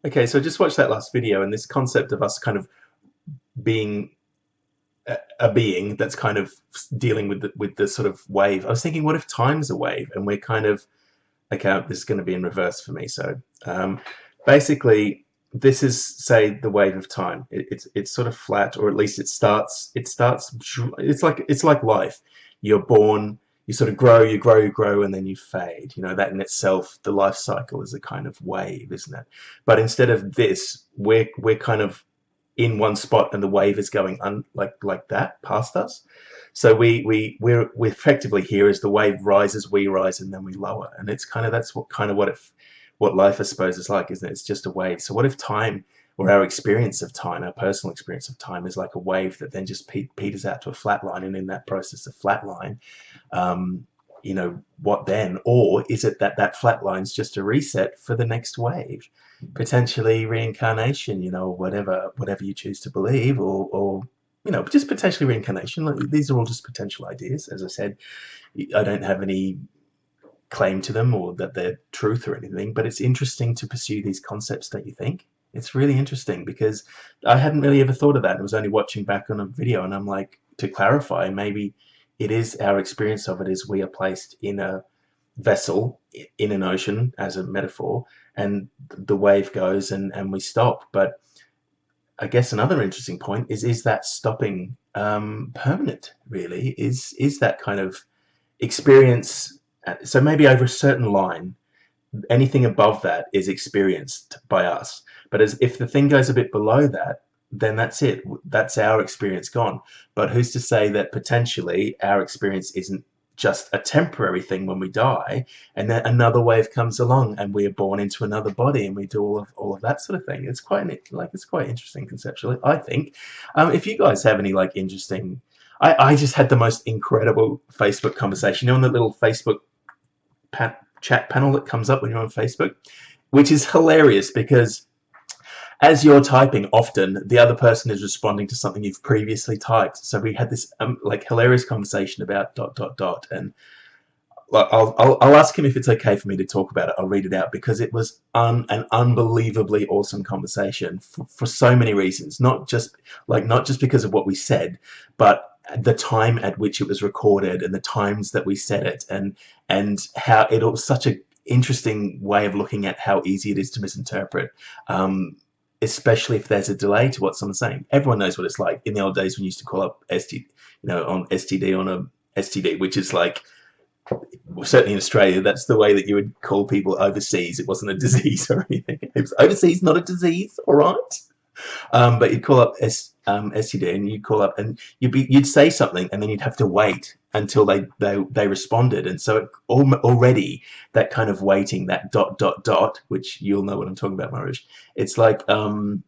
Okay, so I just watched that last video, and this concept of us kind of being a being that's kind of dealing with the sort of wave. I was thinking, what if time's a wave, and we're kind of okay? This is going to be in reverse for me. So basically, this is say the wave of time. It's sort of flat, or at least it starts. It starts. It's like life. You're born. You sort of grow, you grow, you grow, and then you fade. You know that in itself, the life cycle is a kind of wave, isn't it? But instead of this, we're kind of in one spot and the wave is going like that past us. So we're effectively here as the wave rises, we rise, and then we lower. And it's kind of that's what life I suppose is like, isn't it? It's just a wave. So what if time, or our experience of time, our personal experience of time, is like a wave that then just peters out to a flat line, and in that process of flat line, what then? Or is it that that flat line's just a reset for the next wave? Potentially reincarnation, whatever you choose to believe, or just potentially reincarnation. Like, these are all just potential ideas. As I said, I don't have any claim to them or that they're truth or anything, but it's interesting to pursue these concepts, don't you think? It's really interesting because I hadn't really ever thought of that. I was only watching back on a video, and I'm like, to clarify, maybe it is our experience of it is we are placed in a vessel in an ocean as a metaphor, and the wave goes and we stop. But I guess another interesting point is that stopping permanent? Really, is that kind of experience? So maybe over a certain line, anything above that is experienced by us. But as if the thing goes a bit below that, then that's it. That's our experience gone. But who's to say that potentially our experience isn't just a temporary thing when we die, and then another wave comes along and we are born into another body and we do all of that sort of thing. It's quite interesting conceptually, I think. If you guys have any like interesting, I just had the most incredible Facebook conversation. On the little Facebook chat panel that comes up when you're on Facebook, which is hilarious because as you're typing, often the other person is responding to something you've previously typed. So we had this like hilarious conversation about ... and I'll ask him if it's okay for me to talk about it. I'll read it out because it was an unbelievably awesome conversation for so many reasons. Not just because of what we said, but the time at which it was recorded and the times that we said it, and how it was such an interesting way of looking at how easy it is to misinterpret. Especially if there's a delay to what someone's saying. Everyone knows what it's like in the old days when you used to call up on STD on a STD, which is like, well, certainly in Australia, that's the way that you would call people overseas. It wasn't a disease or anything. It was overseas, not a disease, all right? But you'd call up STD, and you'd call up and you'd say something, and then you'd have to wait until they responded. And so already that kind of waiting, that ... which you'll know what I'm talking about, Marish. It's like that ...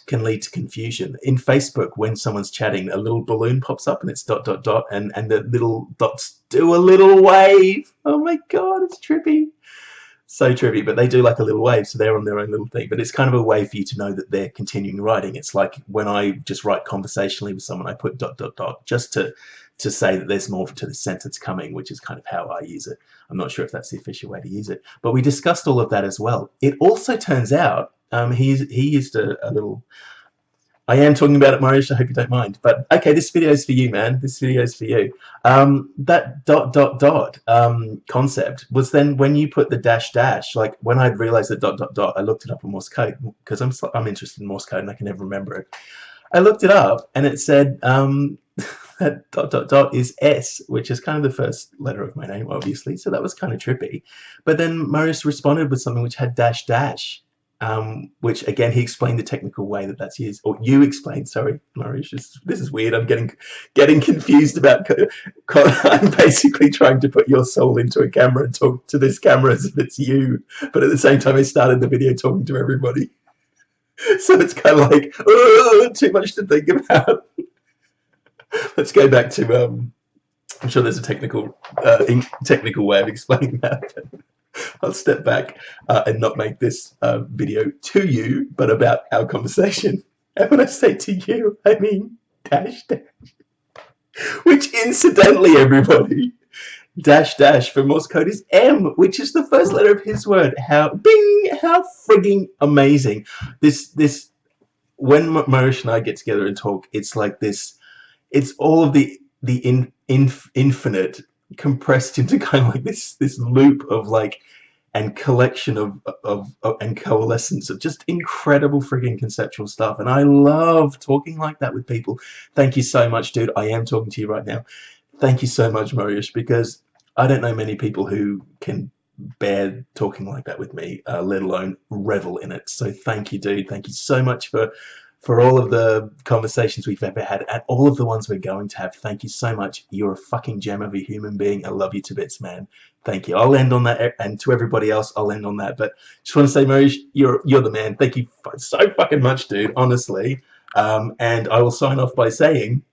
can lead to confusion. In Facebook, when someone's chatting, a little balloon pops up and it's ... and the little dots do a little wave. Oh my God, it's trippy. So trippy, but they do like a little wave, so they're on their own little thing. But it's kind of a way for you to know that they're continuing writing. It's like when I just write conversationally with someone, I put ... just to say that there's more to the sentence coming, which is kind of how I use it. I'm not sure if that's the official way to use it, but we discussed all of that as well. It also turns out he used a little. I am talking about it, Marius. I hope you don't mind. But okay, this video is for you, man. This video is for you. That ... concept was then when you put the dash. Like when I realized that ... I looked it up in Morse code because I'm interested in Morse code and I can never remember it. I looked it up and it said that ... is S, which is kind of the first letter of my name, obviously. So that was kind of trippy. But then Marius responded with something which had dash. Which again, he explained the technical way that that's used, or you explained. Sorry, Marish, this is weird. I'm getting confused about. I'm basically trying to put your soul into a camera and talk to this camera as if it's you, but at the same time, I started the video talking to everybody. So it's kind of like, oh, too much to think about. Let's go back to. I'm sure there's a technical way of explaining that. I'll step back and not make this video to you, but about our conversation. And when I say to you, I mean dash, which incidentally, everybody, dash for Morse code is M, which is the first letter of his word. how frigging amazing this when Marish and I get together and talk, it's like this. It's all of the infinite compressed into kind of like this loop of like and collection of and coalescence of just incredible frigging conceptual stuff. And I love talking like that with people. Thank you so much, dude. I am talking to you right now. Thank you so much, Mariusz, because I don't know many people who can bear talking like that with me, let alone revel in it. So thank you, dude. Thank you so much for all of the conversations we've ever had and all of the ones we're going to have. Thank you so much. You're a fucking gem of a human being. I love you to bits, man. Thank you. I'll end on that, and to everybody else, I'll end on that. But just want to say, Mariusz, you're the man. Thank you so fucking much, dude. Honestly. And I will sign off by saying ...